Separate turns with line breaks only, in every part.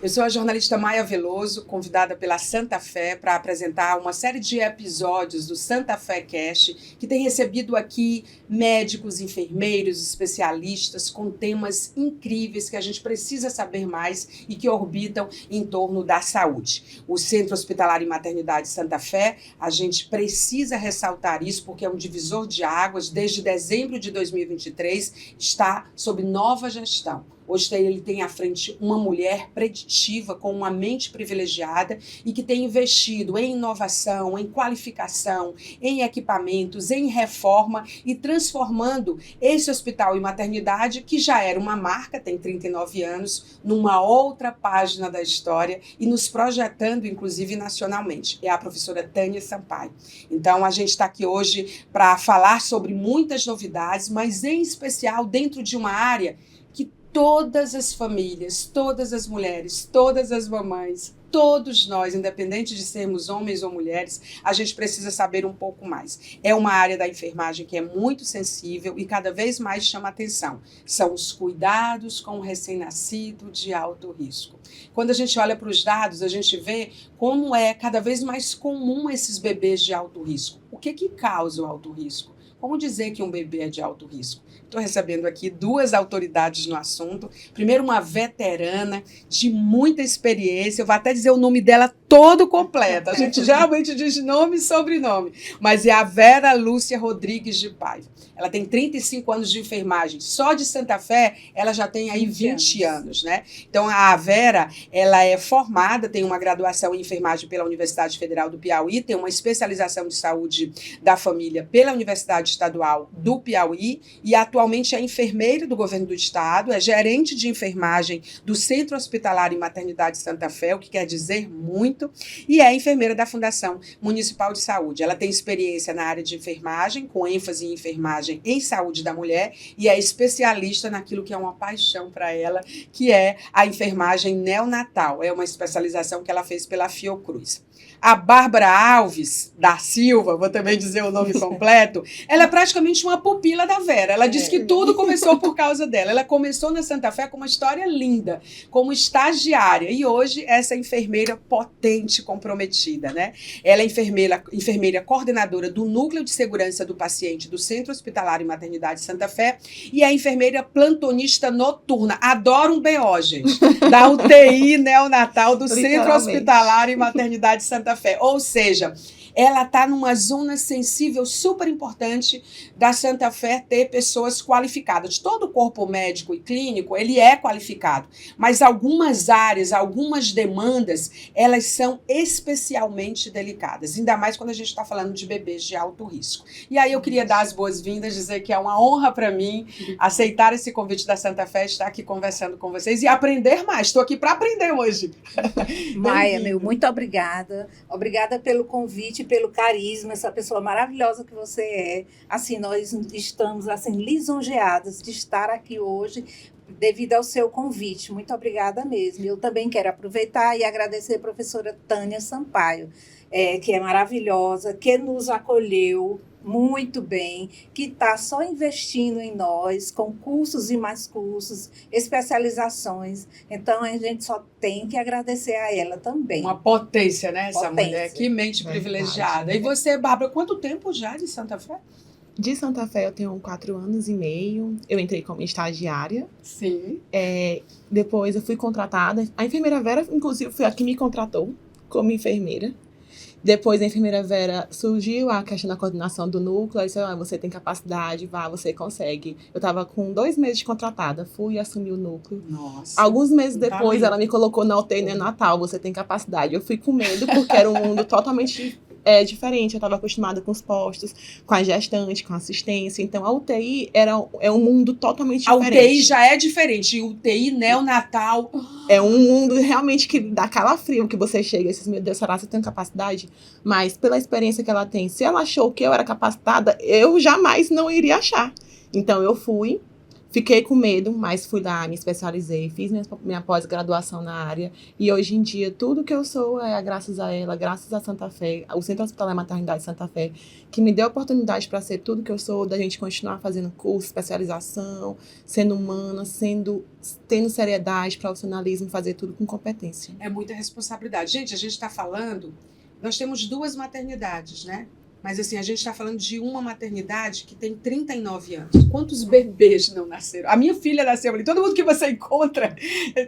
Eu sou a jornalista Maia Veloso, convidada pela Santa Fé para apresentar uma série de episódios do Santa Fé Cast, que tem recebido aqui médicos, enfermeiros, especialistas com temas incríveis que a gente precisa saber mais e que orbitam em torno da saúde. O Centro Hospitalar e Maternidade Santa Fé, a gente precisa ressaltar isso porque é um divisor de águas. Desde dezembro de 2023 está sob nova gestão. Hoje ele tem à frente uma mulher preditiva, com uma mente privilegiada e que tem investido em inovação, em qualificação, em equipamentos, em reforma e transformando esse hospital e maternidade, que já era uma marca, tem 39 anos, numa outra página da história e nos projetando, inclusive, nacionalmente. É a professora Tânia Sampaio. Então, a gente está aqui hoje para falar sobre muitas novidades, mas em especial dentro de uma área que todas as famílias, todas as mulheres, todas as mamães, todos nós, independente de sermos homens ou mulheres, a gente precisa saber um pouco mais. É uma área da enfermagem que é muito sensível e cada vez mais chama atenção. São os cuidados com o recém-nascido de alto risco. Quando a gente olha para os dados, a gente vê como é cada vez mais comum esses bebês de alto risco. O que causa o alto risco? Como dizer que um bebê é de alto risco? Estou recebendo aqui duas autoridades no assunto. Primeiro, uma veterana de muita experiência. Eu vou até dizer o nome dela todo completo. A gente geralmente diz nome e sobrenome. Mas é a Vera Lúcia Rodrigues de Paiva. Ela tem 35 anos de enfermagem. Só de Santa Fé, ela já tem aí 20 anos, né? Então, a Vera, ela é formada, tem uma graduação em enfermagem pela Universidade Federal do Piauí, tem uma especialização de saúde da família pela Universidade Estadual do Piauí e atualmente é enfermeira do governo do estado, é gerente de enfermagem do Centro Hospitalar e Maternidade Santa Fé, o que quer dizer muito, e é enfermeira da Fundação Municipal de Saúde. Ela tem experiência na área de enfermagem, com ênfase em enfermagem em saúde da mulher, e é especialista naquilo que é uma paixão para ela, que é a enfermagem neonatal. É uma especialização que ela fez pela Fiocruz. A Bárbara Alves da Silva, vou também dizer o nome completo, ela é praticamente uma pupila da Vera. Ela diz que tudo começou por causa dela. Ela começou na Santa Fé com uma história linda, como estagiária, e hoje essa enfermeira potente, comprometida, né? Ela é enfermeira coordenadora do Núcleo de Segurança do Paciente do Centro Hospitalar e Maternidade Santa Fé e é enfermeira plantonista noturna. Adoro um BO, gente, da UTI neonatal do Centro Hospitalar e Maternidade Santa Fé. Ou seja, ela está numa zona sensível super importante da Santa Fé ter pessoas qualificadas. Todo o corpo médico e clínico, ele é qualificado, mas algumas áreas, algumas demandas, elas são especialmente delicadas, ainda mais quando a gente está falando de bebês de alto risco. E aí eu queria dar as boas-vindas, dizer que é uma honra para mim aceitar esse convite da Santa Fé, estar aqui conversando com vocês e aprender mais. Estou aqui para aprender hoje.
Maia, muito obrigada. Obrigada pelo convite, pelo carisma, essa pessoa maravilhosa que você é. Assim, nós estamos assim lisonjeadas de estar aqui hoje devido ao seu convite. Muito obrigada mesmo. Eu também quero aproveitar e agradecer a professora Tânia Sampaio, que é maravilhosa, que nos acolheu muito bem, que está só investindo em nós, com cursos e mais cursos, especializações. Então, a gente só tem que agradecer a ela também.
Uma potência, né, essa mulher? Que mente privilegiada. E você, Bárbara, quanto tempo já de Santa Fé?
De Santa Fé eu tenho 4 anos e meio. Eu entrei como estagiária.
Sim.
Depois eu fui contratada. A enfermeira Vera, inclusive, foi a que me contratou como enfermeira. Depois, a enfermeira Vera surgiu a questão da coordenação do núcleo. Ela disse, você tem capacidade, vá, você consegue. Eu estava com 2 meses de contratada, fui assumir o núcleo.
Nossa.
Alguns meses depois, ela me colocou na UTI neonatal, você tem capacidade. Eu fui com medo, porque era um mundo totalmente diferente. Eu estava acostumada com os postos, com a gestante, com a assistência. Então, a UTI é um mundo totalmente diferente.
A UTI já é diferente. E UTI neonatal...
É um mundo realmente que dá calafrio, que você chega e diz, meu Deus, será que você tem capacidade? Mas pela experiência que ela tem, se ela achou que eu era capacitada, eu jamais não iria achar. Então, eu fui Fiquei com medo, mas fui lá, me especializei, fiz minha pós-graduação na área. E hoje em dia, tudo que eu sou é graças a ela, graças a Santa Fé, o Centro Hospitalar e Maternidade Santa Fé, que me deu a oportunidade para ser tudo que eu sou, da gente continuar fazendo curso, especialização, sendo humana, tendo seriedade, profissionalismo, fazer tudo com competência.
É muita responsabilidade. Gente, a gente está falando, nós temos 2 maternidades, né? Mas assim, a gente está falando de uma maternidade que tem 39 anos. Quantos bebês não nasceram? A minha filha nasceu ali. Todo mundo que você encontra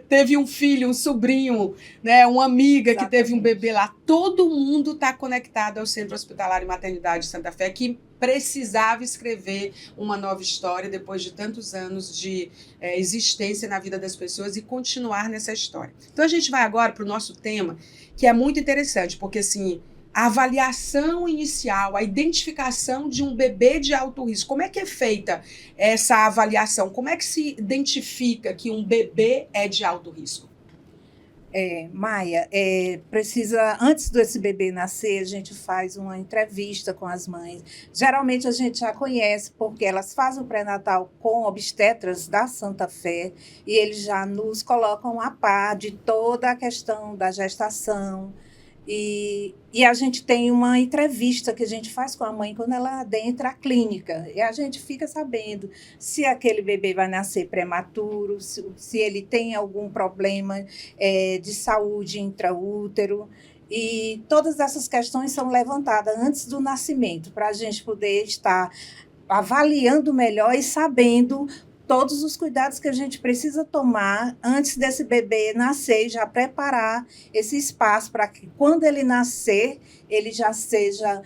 teve um filho, um sobrinho, né? Uma amiga Exatamente. Que teve um bebê lá. Todo mundo está conectado ao Centro Hospitalar e Maternidade Santa Fé, que precisava escrever uma nova história depois de tantos anos de existência na vida das pessoas e continuar nessa história. Então a gente vai agora para o nosso tema, que é muito interessante, porque assim, a avaliação inicial, a identificação de um bebê de alto risco. Como é que é feita essa avaliação? Como é que se identifica que um bebê é de alto risco?
Maia, precisa, antes desse bebê nascer, a gente faz uma entrevista com as mães. Geralmente a gente já conhece, porque elas fazem o pré-natal com obstetras da Santa Fé e eles já nos colocam a par de toda a questão da gestação. E a gente tem uma entrevista que a gente faz com a mãe quando ela adentra a clínica. E a gente fica sabendo se aquele bebê vai nascer prematuro, se ele tem algum problema de saúde intraútero. E todas essas questões são levantadas antes do nascimento, para a gente poder estar avaliando melhor e sabendo todos os cuidados que a gente precisa tomar antes desse bebê nascer, já preparar esse espaço para que, quando ele nascer, ele já seja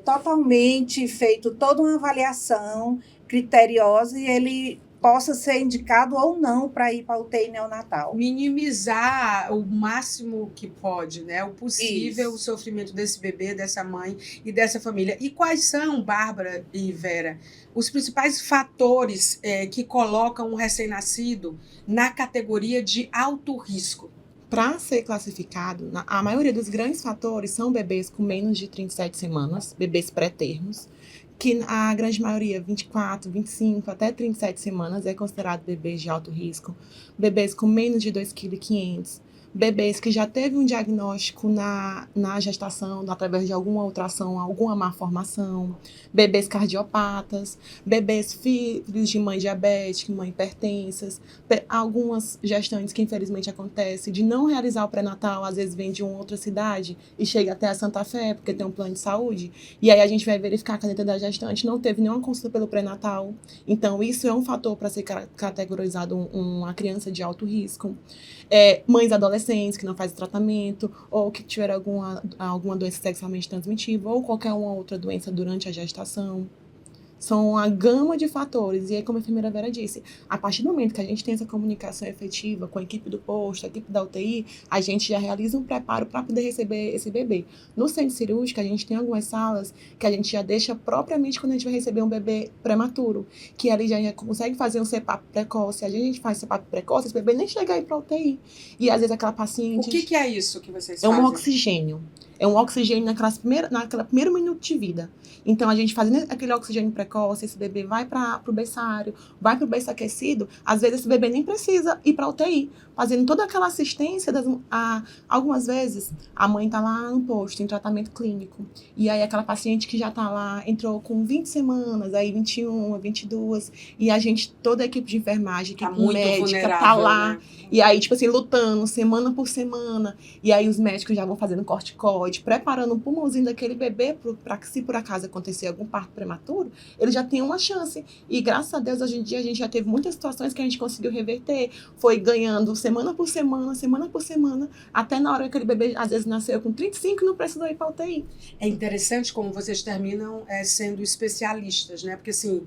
totalmente feito toda uma avaliação criteriosa e ele possa ser indicado ou não para ir para a UTI neonatal.
Minimizar o máximo que pode, né? O possível,
Isso.
O sofrimento desse bebê, dessa mãe e dessa família. E quais são, Bárbara e Vera, os principais fatores que colocam um recém-nascido na categoria de alto risco?
Para ser classificado, a maioria dos grandes fatores são bebês com menos de 37 semanas, bebês pré-termos, que a grande maioria, 24, 25, até 37 semanas, é considerado bebês de alto risco. Bebês com menos de 2,5 kg. Bebês que já teve um diagnóstico na gestação, através de alguma ultrassom, alguma malformação. Bebês cardiopatas. Bebês filhos de mãe diabética, mãe hipertensas. Algumas gestantes que infelizmente acontece de não realizar o pré-natal, às vezes vem de uma outra cidade e chega até a Santa Fé, porque tem um plano de saúde. E aí a gente vai verificar que a dentro da gestante não teve nenhuma consulta pelo pré-natal. Então isso é um fator para ser categorizado uma criança de alto risco. Mães adolescentes que não fazem tratamento, ou que tiveram alguma doença sexualmente transmissível, ou qualquer uma outra doença durante a gestação. São uma gama de fatores. E aí, como a enfermeira Vera disse, a partir do momento que a gente tem essa comunicação efetiva com a equipe do posto, a equipe da UTI, a gente já realiza um preparo para poder receber esse bebê. No centro cirúrgico, a gente tem algumas salas que a gente já deixa propriamente quando a gente vai receber um bebê prematuro, que ali já consegue fazer um CPAP precoce. A gente faz CPAP precoce, esse bebê nem chega aí para a UTI. E às vezes aquela paciente...
O que é isso que vocês
fazem?
É
um oxigênio. É um oxigênio naquela primeiro minuto de vida. Então, a gente fazendo aquele oxigênio precoce, esse bebê vai para o berçário, vai para o berço aquecido, às vezes esse bebê nem precisa ir para a UTI, fazendo toda aquela assistência. Algumas vezes, a mãe está lá no posto, em tratamento clínico, e aí aquela paciente que já está lá, entrou com 20 semanas, aí 21, 22, e a gente, toda a equipe de enfermagem,
tá
equipe médica, tá lá,
né?
E aí, tipo assim, lutando, semana por semana, e aí os médicos já vão fazendo corticoide, preparando o pulmãozinho daquele bebê para que, se por acaso acontecer algum parto prematuro, ele já tem uma chance. E graças a Deus, hoje em dia, a gente já teve muitas situações que a gente conseguiu reverter. Foi ganhando semana por semana, até na hora que aquele bebê, às vezes, nasceu com 35 e não precisou ir para UTI.
É interessante como vocês terminam sendo especialistas, né? Porque, assim,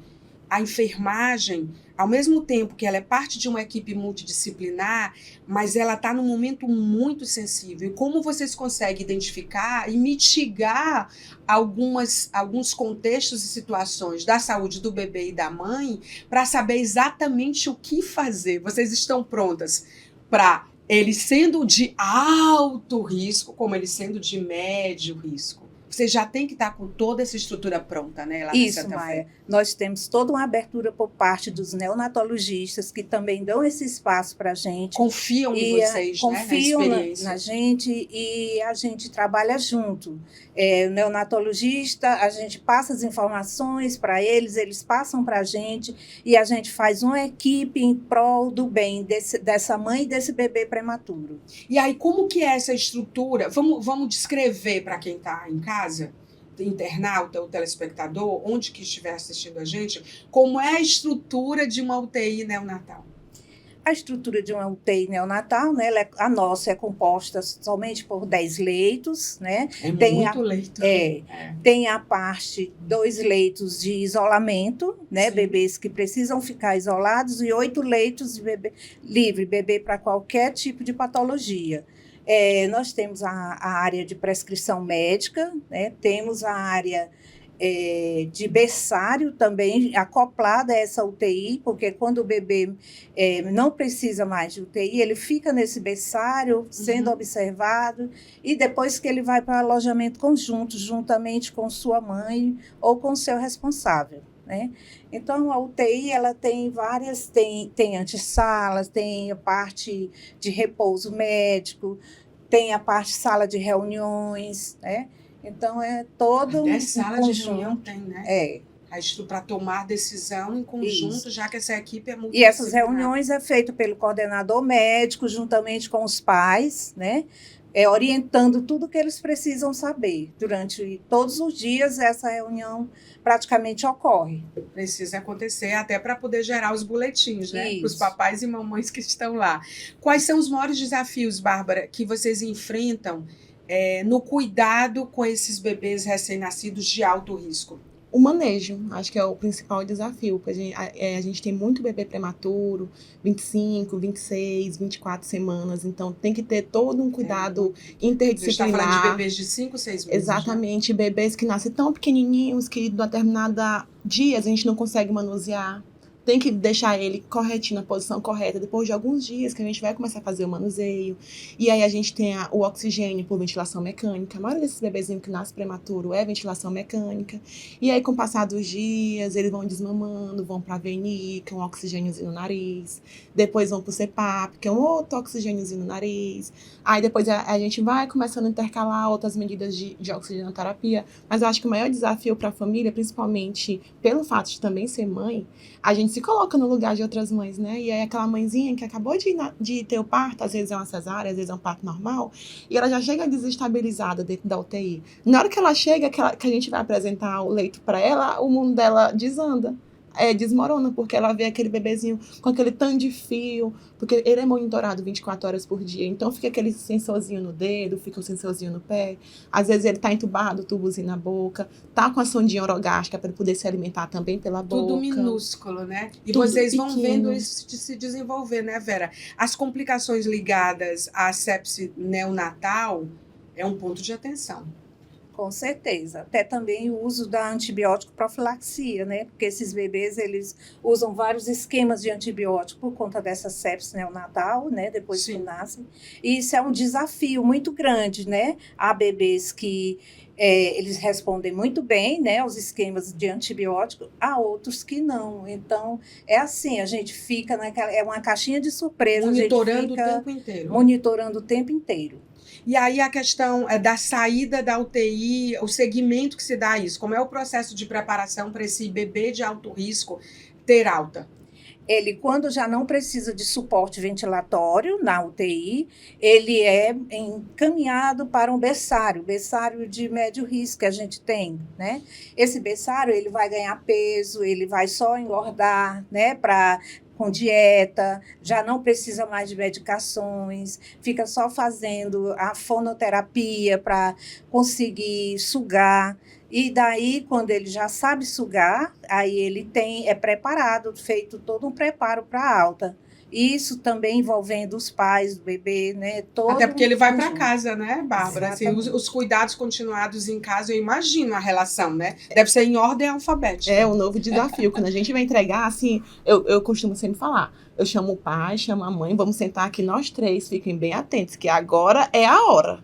a enfermagem, ao mesmo tempo que ela é parte de uma equipe multidisciplinar, mas ela está num momento muito sensível. E como vocês conseguem identificar e mitigar alguns contextos e situações da saúde do bebê e da mãe para saber exatamente o que fazer? Vocês estão prontas para ele sendo de alto risco, como ele sendo de médio risco? você já tem que estar com toda essa estrutura pronta, né, lá na
Isso,
Santa
Maia.
Fé.
Nós temos toda uma abertura por parte dos neonatologistas que também dão esse espaço para a gente.
Confiam em vocês,
Confiam
né, na experiência.
na gente e a gente trabalha junto. O neonatologista, a gente passa as informações para eles, eles passam para a gente e a gente faz uma equipe em prol do bem dessa mãe e desse bebê prematuro.
E aí, como que é essa estrutura? Vamos descrever para quem está em casa, internauta ou telespectador, onde que estiver assistindo a gente, como é a estrutura de uma UTI neonatal.
A estrutura de uma UTI neonatal, né, a nossa é composta somente por 10 leitos, né?
É muito leito.
Tem a parte 2 leitos de isolamento, né?
Sim.
Bebês que precisam ficar isolados e 8 leitos de bebê para qualquer tipo de patologia. Nós temos a área de prescrição médica, né? Temos a área de berçário também acoplada a essa UTI, porque quando o bebê não precisa mais de UTI, ele fica nesse berçário sendo observado e depois que ele vai para o alojamento conjunto, juntamente com sua mãe ou com seu responsável, né? Então, a UTI ela tem várias, tem antessalas, tem a parte de repouso médico, tem a parte sala de reuniões, né? Então, é todo
Até sala de reunião tem, né? Para tomar decisão em conjunto,
Isso.
já que essa equipe é muito.
E essas reuniões é feito pelo coordenador médico, juntamente com os pais, né? Orientando tudo que eles precisam saber. Durante todos os dias, essa reunião praticamente ocorre.
Precisa acontecer até para poder gerar os boletins, né?
Isso.
Para os papais e mamães que estão lá. Quais são os maiores desafios, Bárbara, que vocês enfrentam no cuidado com esses bebês recém-nascidos de alto risco?
O manejo, acho que é o principal desafio, porque a gente tem muito bebê prematuro, 25, 26, 24 semanas, então tem que ter todo um cuidado interdisciplinar.
A gente está falando de bebês de 5, 6 meses.
Exatamente, né? Bebês que nascem tão pequenininhos que, em determinada dias, a gente não consegue manusear. Tem que deixar ele corretinho, na posição correta, depois de alguns dias que a gente vai começar a fazer o manuseio. E aí a gente tem o oxigênio por ventilação mecânica. A maioria desses bebezinhos que nascem prematuro é ventilação mecânica. E aí, com o passar dos dias, eles vão desmamando, vão para a VNI, que é um oxigêniozinho no nariz. Depois vão para o CPAP, que é um outro oxigêniozinho no nariz. Aí depois a gente vai começando a intercalar outras medidas de oxigenoterapia. Mas eu acho que o maior desafio para a família, principalmente pelo fato de também ser mãe, a gente se coloca no lugar de outras mães, né? E aí aquela mãezinha que acabou de ter o parto, às vezes é uma cesárea, às vezes é um parto normal, e ela já chega desestabilizada dentro da UTI. Na hora que ela chega, que a gente vai apresentar o leito para ela, o mundo dela desanda. Desmorona, porque ela vê aquele bebezinho com aquele tanto de fio, porque ele é monitorado 24 horas por dia, então fica aquele sensorzinho no dedo, fica o sensorzinho no pé, às vezes ele tá entubado, tubozinho na boca, tá com a sondinha orogástrica para ele poder se alimentar também pela boca.
Tudo minúsculo, né? E
tudo
vocês
pequeno.
vão vendo isso se desenvolver, né, Vera? As complicações ligadas à sepse neonatal é um ponto de atenção.
Com certeza. Até também o uso da antibiótico profilaxia, né? Porque esses bebês, eles usam vários esquemas de antibiótico por conta dessa sepse neonatal, né? Depois que nascem. E isso é um desafio muito grande, né? Há bebês que eles respondem muito bem, né? Aos esquemas de antibiótico, há outros que não. Então, é assim, a gente fica naquela... É uma caixinha de surpresa.
Monitorando o tempo inteiro.
Monitorando o tempo inteiro.
E aí a questão da saída da UTI, o segmento que se dá a isso, como é o processo de preparação para esse bebê de alto risco ter alta?
Ele, quando já não precisa de suporte ventilatório na UTI, ele é encaminhado para um berçário de médio risco que a gente tem, né? Esse berçário, ele vai ganhar peso, ele vai só engordar, né, com dieta, já não precisa mais de medicações, fica só fazendo a fonoterapia para conseguir sugar. E daí, quando ele já sabe sugar, aí ele é preparado, feito todo um preparo para a alta. Isso também envolvendo os pais do bebê, né?
Até porque ele vai para casa, né, Bárbara? Assim, os cuidados continuados em casa, eu imagino a relação, né? Deve ser em ordem alfabética.
É um novo desafio. Quando a gente vai entregar, assim, eu costumo sempre falar, eu chamo o pai, chamo a mãe, vamos sentar aqui nós três, fiquem bem atentos, que agora é a hora.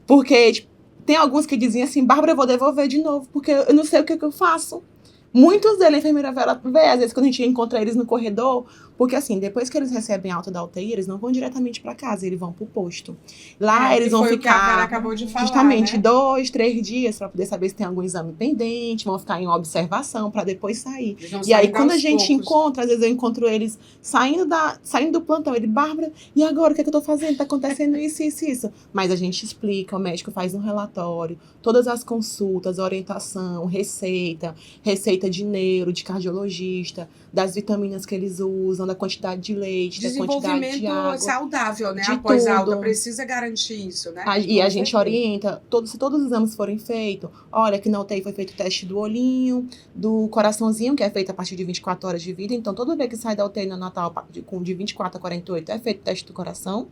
Porque, tipo, Tem alguns que diziam assim, Bárbara, eu vou devolver de novo, porque eu não sei o que eu faço. Muitos deles, a enfermeira Vera vê, às vezes quando a gente encontra eles no corredor, porque assim, depois que eles recebem alta da UTI, eles não vão diretamente para casa, eles vão pro posto. Lá eles vão
foi o que a Vera
ficar
acabou de falar,
justamente
né?
2, 3 dias para poder saber se tem algum exame pendente, vão ficar em observação para depois sair.
Eles vão
E aí
saindo
quando a
aos
gente
poucos.
encontra, às vezes eu encontro eles saindo do plantão, ele, Bárbara, e agora o que é que eu tô fazendo? Tá acontecendo isso, isso, isso. Mas a gente explica, o médico faz um relatório, todas as consultas, orientação, receita de neuro, de cardiologista, das vitaminas que eles usam, da quantidade de leite, da quantidade de água.
Desenvolvimento saudável, né?
De
Após a
tudo.
alta, precisa garantir isso, né?
E a
Com
gente
certeza.
orienta, se todos os exames forem feitos, olha, aqui na UTI foi feito o teste do olhinho, do coraçãozinho, que é feito a partir de 24 horas de vida. Então, todo bebê que sai da UTI no Natal, de 24 a 48, é feito o teste do coração.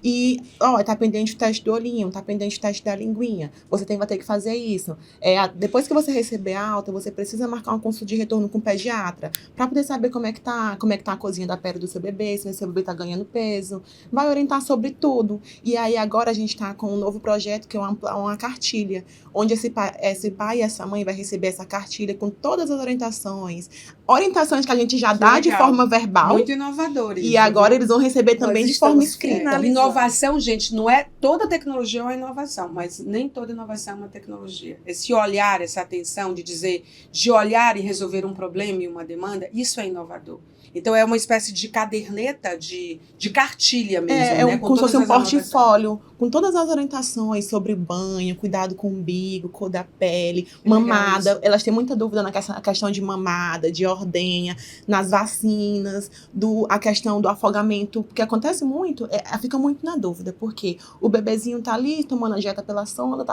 E, tá pendente o teste do olhinho, tá pendente o teste da linguinha. Você vai ter que fazer isso. Depois que você receber a alta, você precisa marcar uma consulta de retorno com o pediatra, para poder saber como é que tá a cozinha da pele do seu bebê, se o seu bebê tá ganhando peso. Vai orientar sobre tudo. E aí, agora a gente tá com um novo projeto, que é uma cartilha, onde esse pai e essa mãe vai receber essa cartilha com todas as orientações que a gente já dá de forma verbal.
Muito inovador isso,
e agora eles vão receber também de forma escrita.
Inovação, gente, não é toda tecnologia é uma inovação, mas nem toda inovação é uma tecnologia. Esse olhar, essa atenção de olhar e resolver um problema e uma demanda, isso é inovador. Então, é uma espécie de caderneta, de cartilha mesmo, né?
Como se fosse um portfólio, com todas as orientações sobre banho, cuidado com o umbigo, cor da pele, mamada. Elas têm muita dúvida na questão de mamada, de ordenha, nas vacinas, a questão do afogamento, porque acontece muito, fica muito na dúvida, porque o bebezinho tá ali tomando a dieta pela sonda,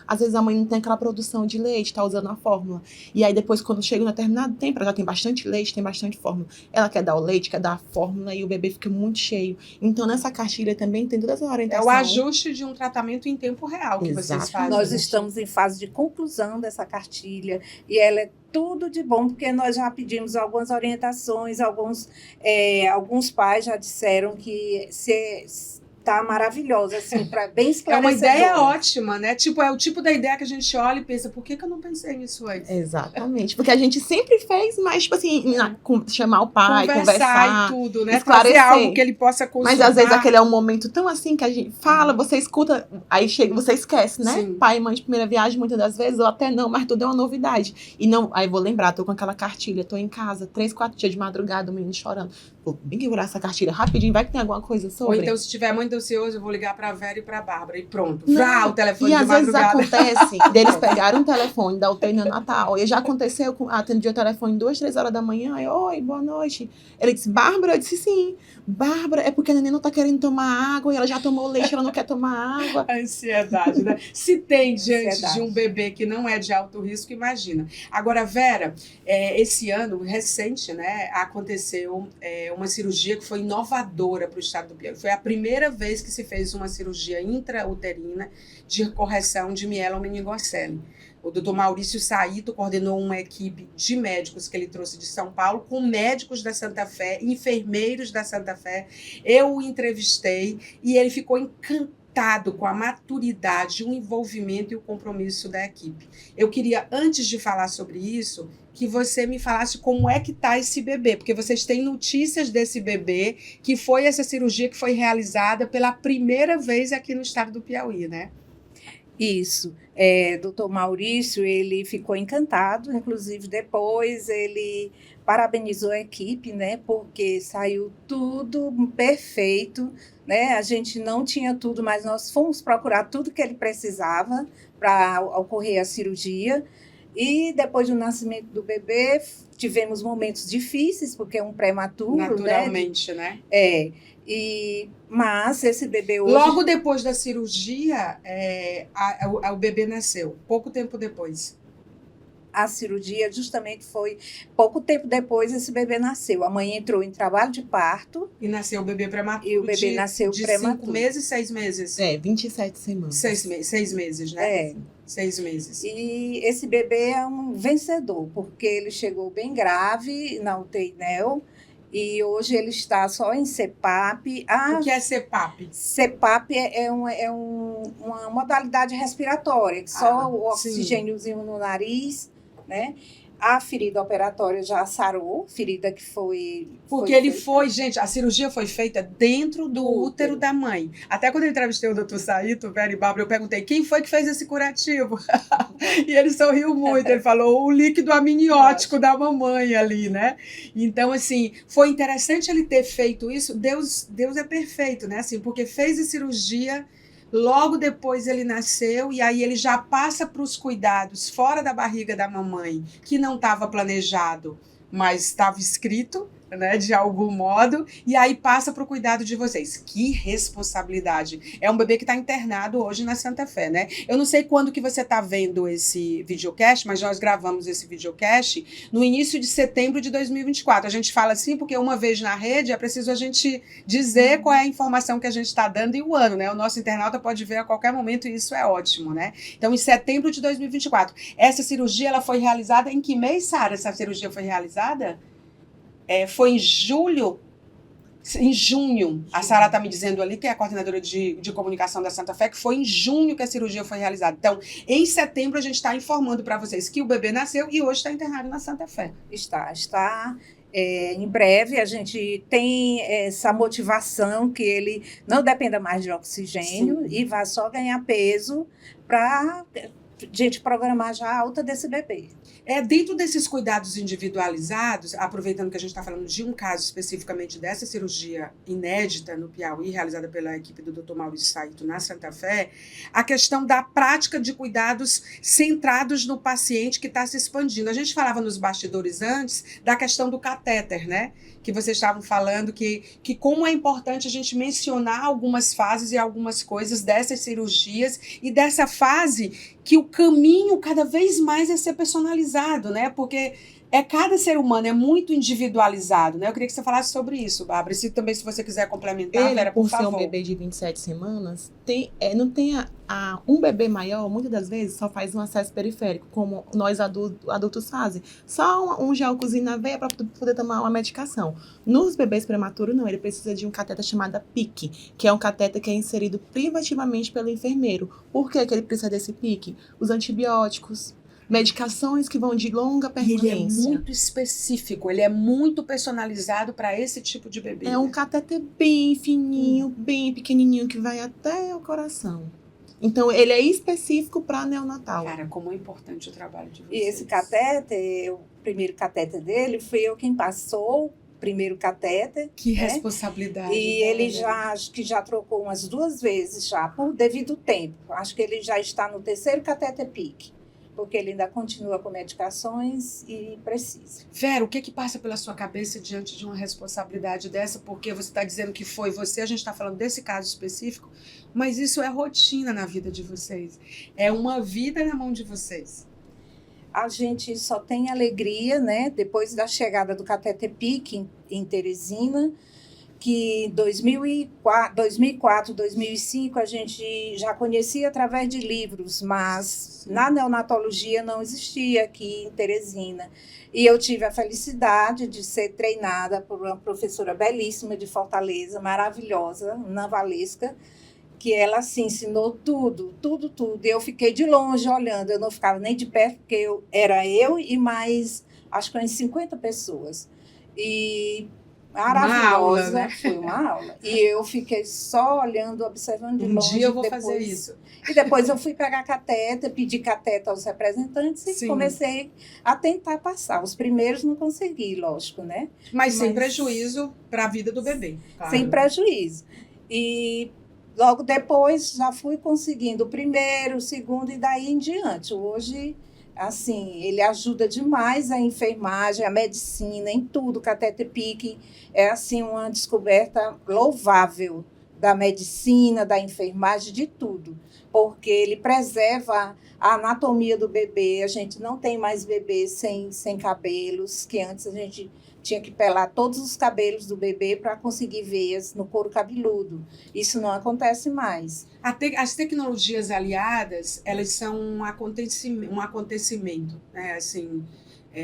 às vezes a mãe não tem aquela produção de leite, tá usando a fórmula. E aí depois, quando chega em um determinado tempo, ela já tem bastante leite, tem bastante fórmula. Ela quer dar o leite, quer dar a fórmula e o bebê fica muito cheio. Então, nessa cartilha também tem toda essa orientação.
É o ajuste de um tratamento em tempo real que vocês fazem.
Nós estamos em fase de conclusão dessa cartilha e ela é tudo de bom, porque nós já pedimos algumas orientações, alguns pais já disseram que tá maravilhosa, assim, bem esclarecedora.
É uma ideia ótima, né? É o tipo da ideia que a gente olha e pensa, por que eu não pensei nisso antes?
Exatamente, porque a gente sempre fez, mas, tipo assim, chamar o pai, conversar
e tudo, né?
Esclarecer.
Fazer algo que ele possa consultar.
Mas, às vezes, aquele é um momento tão assim que a gente fala, você escuta, aí chega, você esquece, né?
Sim.
Pai e mãe de primeira viagem, muitas das vezes, ou até não, mas tudo é uma novidade. E não, aí vou lembrar, tô com aquela cartilha, tô em casa, 3, 4 dias de madrugada, o menino chorando. Vou bem que virar essa cartilha rapidinho, vai que tem alguma coisa sobre.
Ou então, se tiver muito ansioso, eu vou ligar pra Vera e pra Bárbara. E pronto. Vrá, o telefone
de
madrugada.
E às vezes acontece deles pegarem um telefone da UTI no Natal. E já aconteceu, atendi o telefone 2, 3 horas da manhã. Aí, oi, boa noite. Ele disse, Bárbara? Eu disse, sim. Bárbara, é porque a neném não tá querendo tomar água. E ela já tomou leite, ela não quer tomar água.
Ansiedade, né? Se tem diante de um bebê que não é de alto risco, imagina. Agora, Vera, esse ano, recente, né, aconteceu uma cirurgia que foi inovadora para o estado do Piauí. Foi a primeira vez que se fez uma cirurgia intrauterina de correção de mielomeningocele. O doutor Maurício Saito coordenou uma equipe de médicos que ele trouxe de São Paulo, com médicos da Santa Fé, enfermeiros da Santa Fé. Eu o entrevistei e ele ficou encantado com a maturidade, o envolvimento e o compromisso da equipe. Eu queria, antes de falar sobre isso, que você me falasse como é que está esse bebê, porque vocês têm notícias desse bebê, que foi essa cirurgia que foi realizada pela primeira vez aqui no estado do Piauí, né?
Isso. Doutor Maurício, ele ficou encantado, inclusive depois ele parabenizou a equipe, né, porque saiu tudo perfeito, né, a gente não tinha tudo, mas nós fomos procurar tudo que ele precisava para ocorrer a cirurgia. E depois do nascimento do bebê, tivemos momentos difíceis, porque é um prematuro,
naturalmente, né?
Mas esse bebê hoje...
Logo depois da cirurgia, o bebê nasceu, pouco tempo depois.
A cirurgia justamente foi pouco tempo depois esse bebê nasceu. A mãe entrou em trabalho de parto.
E nasceu o bebê prematuro.
E o bebê nasceu prematuro.
5 meses, 6 meses?
27 semanas.
6 meses, né? 6 meses.
E esse bebê é um vencedor, porque ele chegou bem grave na UTI NEL E hoje ele está só em CPAP.
O que é CPAP?
CPAP uma modalidade respiratória, que só o oxigêniozinho no nariz, né? A ferida operatória já sarou, ferida que foi...
Porque gente, a cirurgia foi feita dentro do útero da mãe. Até quando eu entrevistei o doutor Saito, Vera e Bárbara, eu perguntei, quem foi que fez esse curativo? E ele sorriu muito, ele falou, o líquido amniótico da mamãe ali, né? Então, assim, foi interessante ele ter feito isso. Deus é perfeito, né? Assim, porque fez a cirurgia... Logo depois ele nasceu e aí ele já passa para os cuidados fora da barriga da mamãe, que não estava planejado, mas estava escrito, né, de algum modo, e aí passa para o cuidado de vocês. Que responsabilidade. É um bebê que está internado hoje na Santa Fé, né? Eu não sei quando que você está vendo esse videocast, mas nós gravamos esse videocast no início de setembro de 2024. A gente fala assim porque uma vez na rede é preciso a gente dizer qual é a informação que a gente está dando e o ano, né? O nosso internauta pode ver a qualquer momento e isso é ótimo, né? Então, em setembro de 2024. Essa cirurgia, ela foi realizada em que mês, Sara? Essa cirurgia foi realizada? Foi em junho, a Sara está me dizendo ali, que é a coordenadora de comunicação da Santa Fé, que foi em junho que a cirurgia foi realizada. Então, em setembro, a gente está informando para vocês que o bebê nasceu e hoje está internado na Santa Fé.
Está. Em breve, a gente tem essa motivação que ele não dependa mais de oxigênio. Sim. E vai só ganhar peso para gente programar já a alta desse bebê.
Dentro desses cuidados individualizados, aproveitando que a gente está falando de um caso especificamente dessa cirurgia inédita no Piauí, realizada pela equipe do Dr. Maurício Saito na Santa Fé, a questão da prática de cuidados centrados no paciente que está se expandindo. A gente falava nos bastidores antes da questão do catéter, né? Que vocês estavam falando que como é importante a gente mencionar algumas fases e algumas coisas dessas cirurgias e dessa fase que o caminho cada vez mais é ser personalizado, né? Porque cada ser humano é muito individualizado, né? Eu queria que você falasse sobre isso, Bárbara. Se você quiser complementar, Vera, por favor.
Por ser um bebê de 27 semanas, não tem um bebê maior, muitas das vezes, só faz um acesso periférico, como nós adultos fazem. Só um gelcozinho na veia para poder tomar uma medicação. Nos bebês prematuros, não. Ele precisa de um cateter chamado PIC, que é um cateter que é inserido privativamente pelo enfermeiro. Por que ele precisa desse PIC? Os antibióticos, medicações que vão de longa permanência.
Ele é muito específico, ele é muito personalizado para esse tipo de bebê.
É um cateter bem fininho, bem pequenininho, que vai até o coração. Então, ele é específico para neonatal.
Cara, como é importante o trabalho de vocês.
E esse cateter, o primeiro cateter dele, fui eu quem passou o primeiro cateter.
Que responsabilidade.
E ele acho que já trocou umas 2 vezes já, por devido tempo. Acho que ele já está no 3º cateter PIC. Porque ele ainda continua com medicações e precisa.
Vera, o que passa pela sua cabeça diante de uma responsabilidade dessa? Porque você está dizendo que foi você, a gente está falando desse caso específico, mas isso é rotina na vida de vocês. É uma vida na mão de vocês.
A gente só tem alegria, né? Depois da chegada do cateter PIC em Teresina, que em 2004, 2005, a gente já conhecia através de livros, mas na neonatologia não existia aqui em Teresina. E eu tive a felicidade de ser treinada por uma professora belíssima de Fortaleza, maravilhosa, Ana Valesca, que ela assim, ensinou tudo. E eu fiquei de longe olhando, eu não ficava nem de perto, porque era eu e mais, acho que umas 50 pessoas. E maravilhosa,
aula, né?
Foi uma aula. E eu fiquei só olhando, observando de longe.
Um dia eu vou fazer isso.
E depois eu fui pegar cateter, pedi cateter aos representantes e comecei a tentar passar. Os primeiros não consegui, lógico, né?
Mas sem prejuízo para a vida do bebê.
Claro. Sem prejuízo. E logo depois já fui conseguindo o primeiro, o segundo e daí em diante. Hoje, assim, ele ajuda demais a enfermagem, a medicina, em tudo. O cateter PIC é, assim, uma descoberta louvável da medicina, da enfermagem, de tudo, porque ele preserva a anatomia do bebê. A gente não tem mais bebê sem cabelos, que antes a gente tinha que pelar todos os cabelos do bebê para conseguir veias no couro cabeludo. Isso não acontece mais.
As tecnologias aliadas, elas são um acontecimento, né? Assim,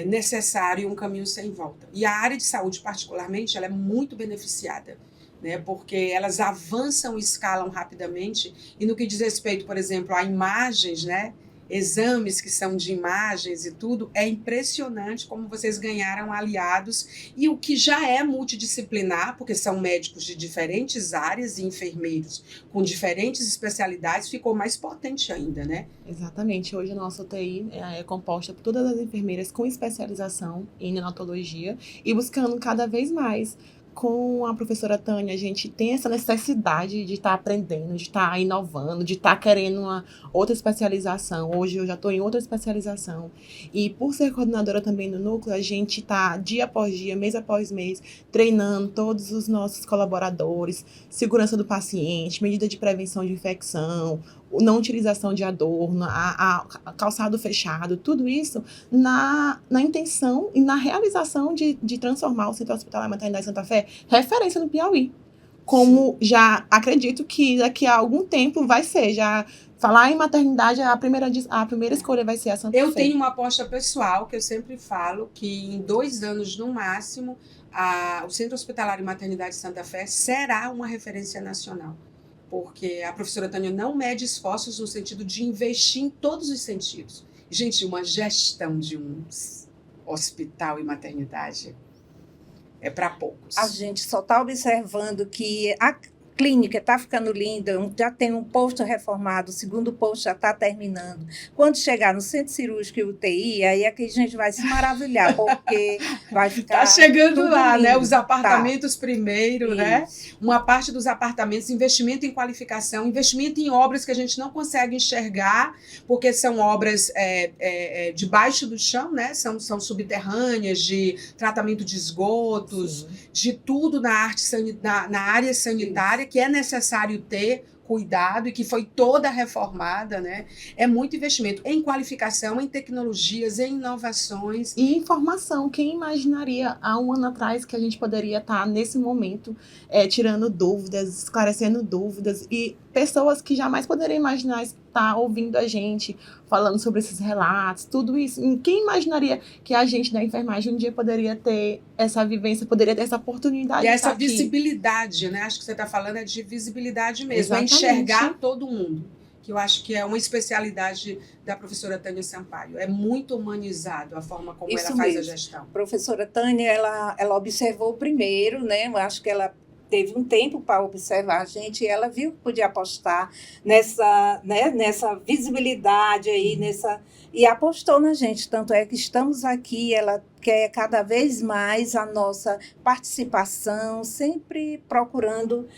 necessário e um caminho sem volta. E a área de saúde, particularmente, ela é muito beneficiada, né? Porque elas avançam e escalam rapidamente. E no que diz respeito, por exemplo, a imagens, né? Exames que são de imagens e tudo, é impressionante como vocês ganharam aliados, e o que já é multidisciplinar, porque são médicos de diferentes áreas e enfermeiros com diferentes especialidades, ficou mais potente ainda, né?
Exatamente. Hoje a nossa UTI é composta por todas as enfermeiras com especialização em neonatologia e buscando cada vez mais. Com a professora Tânia, a gente tem essa necessidade de estar aprendendo, de estar inovando, de estar querendo uma outra especialização. Hoje eu já estou em outra especialização. E por ser coordenadora também do núcleo, a gente está dia após dia, mês após mês, treinando todos os nossos colaboradores, segurança do paciente, medida de prevenção de infecção, não utilização de adorno, a calçado fechado, tudo isso na intenção e na realização de transformar o Centro Hospitalar Maternidade Santa Fé referência no Piauí. Como já acredito que daqui a algum tempo vai ser, já falar em maternidade, a primeira escolha vai ser a Santa Fé.
Eu tenho uma aposta pessoal, que eu sempre falo, que em 2 anos no máximo, o Centro Hospitalar de Maternidade Santa Fé será uma referência nacional. Porque a professora Tânia não mede esforços no sentido de investir em todos os sentidos. Gente, uma gestão de um hospital e maternidade é para poucos.
A gente só está observando que a clínica está ficando linda, já tem um posto reformado, o segundo posto já está terminando. Quando chegar no centro cirúrgico e UTI, aí é que a gente vai se maravilhar, porque vai ficar.
Está chegando lá,
lindo,
né? Os apartamentos primeiro,
Isso.
Né? Uma parte dos apartamentos, investimento em qualificação, investimento em obras que a gente não consegue enxergar, porque são obras debaixo do chão, né? São subterrâneas, de tratamento de esgotos, sim, de tudo na área sanitária, que é necessário ter cuidado e que foi toda reformada, né? É muito investimento em qualificação, em tecnologias, em inovações.
E informação. Quem imaginaria há um ano atrás que a gente poderia estar nesse momento tirando dúvidas, esclarecendo dúvidas, e pessoas que jamais poderiam imaginar estar ouvindo a gente, falando sobre esses relatos, tudo isso. Quem imaginaria que a gente da enfermagem um dia poderia ter essa vivência, poderia ter essa oportunidade
e
de
essa
estar aqui.
Visibilidade, né? Acho que você está falando é de visibilidade mesmo,
exatamente,
enxergar todo mundo, que eu acho que é uma especialidade da professora Tânia Sampaio. É muito humanizado a forma como
isso
ela faz
mesmo.
A gestão.
A professora Tânia, ela observou primeiro, né? Eu acho que ela teve um tempo para observar a gente, e ela viu que podia apostar nessa visibilidade aí, e apostou na gente. Tanto é que estamos aqui, ela quer cada vez mais a nossa participação, sempre procurando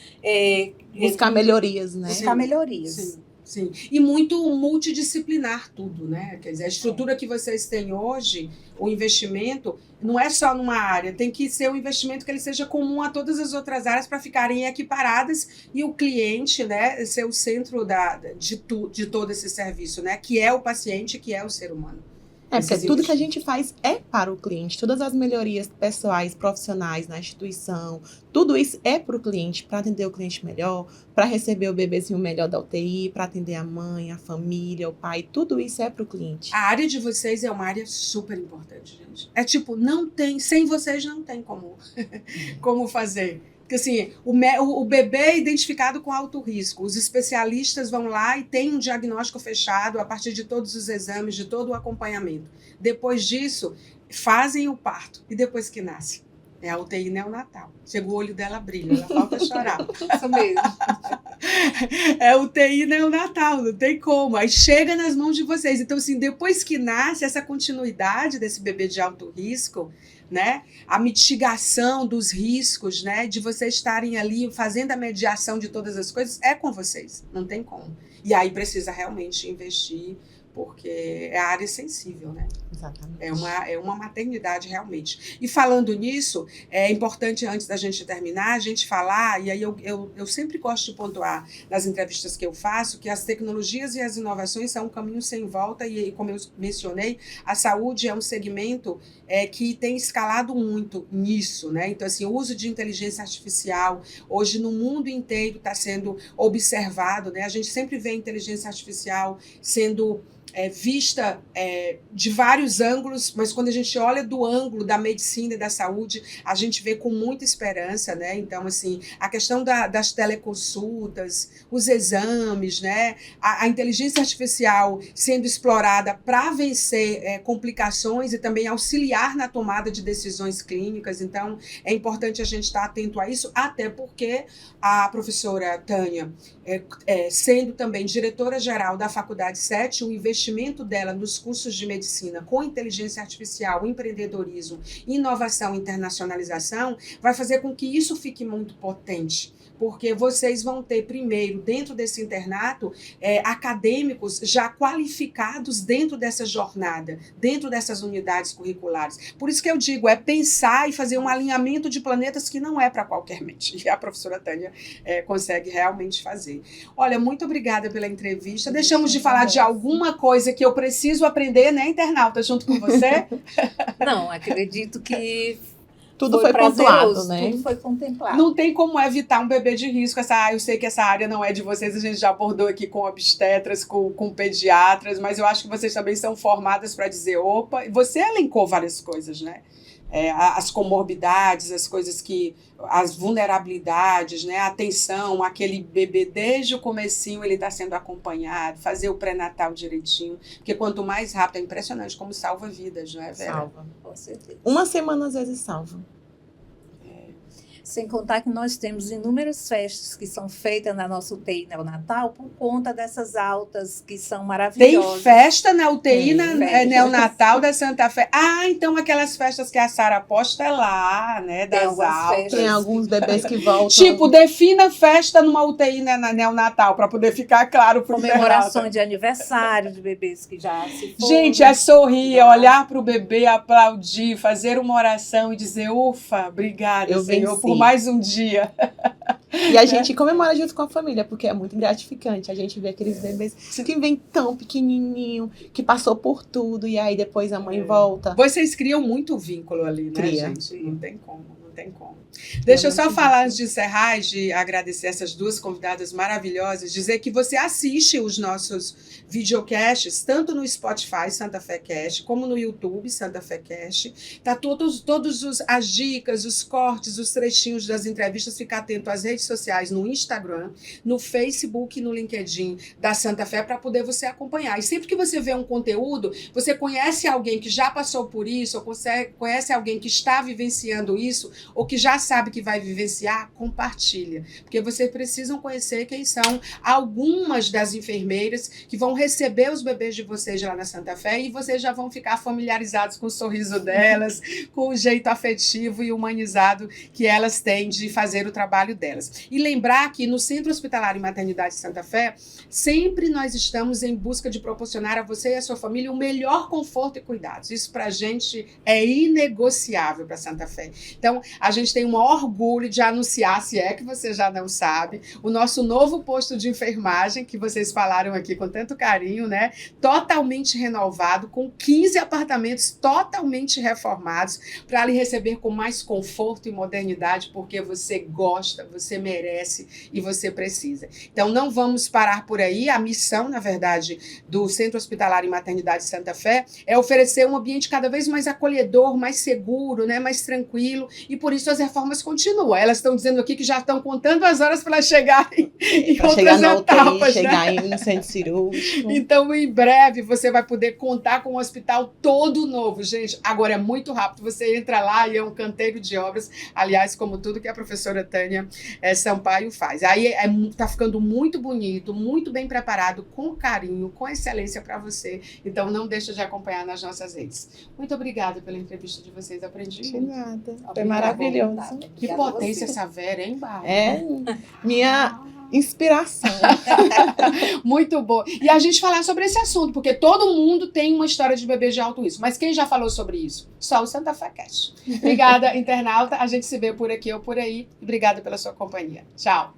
buscar melhorias, né?
Buscar melhorias.
Sim. Sim, e muito multidisciplinar tudo, né? Quer dizer, a estrutura que vocês têm hoje, o investimento, não é só numa área, tem que ser um investimento que ele seja comum a todas as outras áreas para ficarem equiparadas e o cliente, né, ser o centro de todo esse serviço, né? Que é o paciente, que é o ser humano.
Porque tudo que a gente faz é para o cliente. Todas as melhorias pessoais, profissionais na instituição, tudo isso é para o cliente, para atender o cliente melhor, para receber o bebezinho melhor da UTI, para atender a mãe, a família, o pai, tudo isso é para o cliente.
A área de vocês é uma área super importante, gente. É tipo, sem vocês não tem como fazer. Porque assim, o bebê é identificado com alto risco, os especialistas vão lá e têm um diagnóstico fechado a partir de todos os exames, de todo o acompanhamento. Depois disso, fazem o parto e depois que nasce. É a UTI neonatal. Chega o olho dela brilha, ela falta chorar.
Isso mesmo.
É UTI neonatal, não tem como. Aí chega nas mãos de vocês. Então, assim, depois que nasce, essa continuidade desse bebê de alto risco, né? A mitigação dos riscos, né? De vocês estarem ali fazendo a mediação de todas as coisas, é com vocês. Não tem como. E aí precisa realmente investir porque é a área sensível, né?
Exatamente.
É uma maternidade realmente. E falando nisso, é importante, antes da gente terminar, a gente falar, e aí eu sempre gosto de pontuar nas entrevistas que eu faço, que as tecnologias e as inovações são um caminho sem volta, e como eu mencionei, a saúde é um segmento que tem escalado muito nisso, né? Então, assim, o uso de inteligência artificial, hoje no mundo inteiro está sendo observado, né? A gente sempre vê a inteligência artificial sendo vista de vários ângulos, mas quando a gente olha do ângulo da medicina e da saúde, a gente vê com muita esperança, né? Então, assim, a questão das teleconsultas, os exames, né? A inteligência artificial sendo explorada para vencer complicações e também auxiliar na tomada de decisões clínicas. Então, é importante a gente estar atento a isso, até porque a professora Tânia, sendo também diretora-geral da Faculdade 7, o investimento dela nos cursos de medicina com inteligência artificial, empreendedorismo, inovação e internacionalização, vai fazer com que isso fique muito potente. Porque vocês vão ter, primeiro, dentro desse internato, acadêmicos já qualificados dentro dessa jornada, dentro dessas unidades curriculares. Por isso que eu digo, pensar e fazer um alinhamento de planetas que não é para qualquer mente. E a professora Tânia consegue realmente fazer. Olha, muito obrigada pela entrevista. Deixamos de falar de alguma coisa que eu preciso aprender, né, internauta, junto com você?
Não, acredito que
tudo foi pontuado, né?
Tudo foi contemplado.
Não tem como evitar um bebê de risco. Eu sei que essa área não é de vocês, a gente já abordou aqui com obstetras, com pediatras, mas eu acho que vocês também são formadas para dizer, opa, você elencou várias coisas, né? As comorbidades, as vulnerabilidades, né? A atenção, aquele bebê desde o comecinho ele está sendo acompanhado, fazer o pré-natal direitinho, porque quanto mais rápido, é impressionante como salva vidas, não é, Vera?
Salva.
Com certeza.
Uma semana às vezes salva.
Sem contar que nós temos inúmeras festas que são feitas na nossa UTI neonatal por conta dessas altas que são maravilhosas.
Tem festa na UTI neonatal da Santa Fé. Então aquelas festas que a Sara posta lá, né, das altas.
Tem alguns bebês que voltam.
Tipo, defina festa numa UTI neonatal, para poder ficar claro pro
comemorações de aniversário de bebês que já se foram.
Gente, é sorrir, olhar pro bebê, aplaudir, fazer uma oração e dizer, ufa, obrigada, Senhor, por mais um dia.
E a gente comemora junto com a família, porque é muito gratificante. A gente vê aqueles bebês que vem tão pequenininho, que passou por tudo, e aí depois a mãe volta.
Vocês criam muito vínculo ali, né, gente? Não tem como. Deixa eu só falar antes de encerrar, de agradecer essas duas convidadas maravilhosas, dizer que você assiste os nossos videocasts, tanto no Spotify, Santa Fé Cast, como no YouTube, Santa Fé Cast. Tá todas as dicas, os cortes, os trechinhos das entrevistas, fica atento às redes sociais, no Instagram, no Facebook e no LinkedIn da Santa Fé, para poder você acompanhar. E sempre que você vê um conteúdo, você conhece alguém que já passou por isso, ou conhece alguém que está vivenciando isso, ou que já sabe que vai vivenciar, compartilha. Porque vocês precisam conhecer quem são algumas das enfermeiras que vão receber os bebês de vocês lá na Santa Fé, e vocês já vão ficar familiarizados com o sorriso delas, com o jeito afetivo e humanizado que elas têm de fazer o trabalho delas. E lembrar que no Centro Hospitalar e Maternidade Santa Fé, sempre nós estamos em busca de proporcionar a você e a sua família o melhor conforto e cuidados. Isso pra gente é inegociável para Santa Fé. Então, a gente tem um orgulho de anunciar, se é que você já não sabe, o nosso novo posto de enfermagem, que vocês falaram aqui com tanto carinho, né? Totalmente renovado, com 15 apartamentos totalmente reformados, para lhe receber com mais conforto e modernidade, porque você gosta, você merece e você precisa. Então, não vamos parar por aí. A missão, na verdade, do Centro Hospitalar e Maternidade Santa Fé é oferecer um ambiente cada vez mais acolhedor, mais seguro, né? Mais tranquilo, e por isso as reformas continuam. Elas estão dizendo aqui que já estão contando as horas para chegarem em outras etapas,
chegar em centro cirúrgico.
Então, em breve, você vai poder contar com um hospital todo novo, gente. Agora é muito rápido. Você entra lá e é um canteiro de obras, aliás, como tudo que a professora Tânia Sampaio faz. Aí tá ficando muito bonito, muito bem preparado, com carinho, com excelência para você. Então, não deixa de acompanhar nas nossas redes. Muito obrigada pela entrevista de vocês. Aprendi muito.
De nada. Foi maravilhoso. maravilhoso.
Que
Obrigada a
potência
você.
essa Vera, hein, Bárbara?
É minha inspiração.
Muito boa. E a gente falar sobre esse assunto, porque todo mundo tem uma história de bebê de alto risco. Mas quem já falou sobre isso? Só o Santa Fé Cast. Obrigada, internauta. A gente se vê por aqui ou por aí. Obrigada pela sua companhia. Tchau.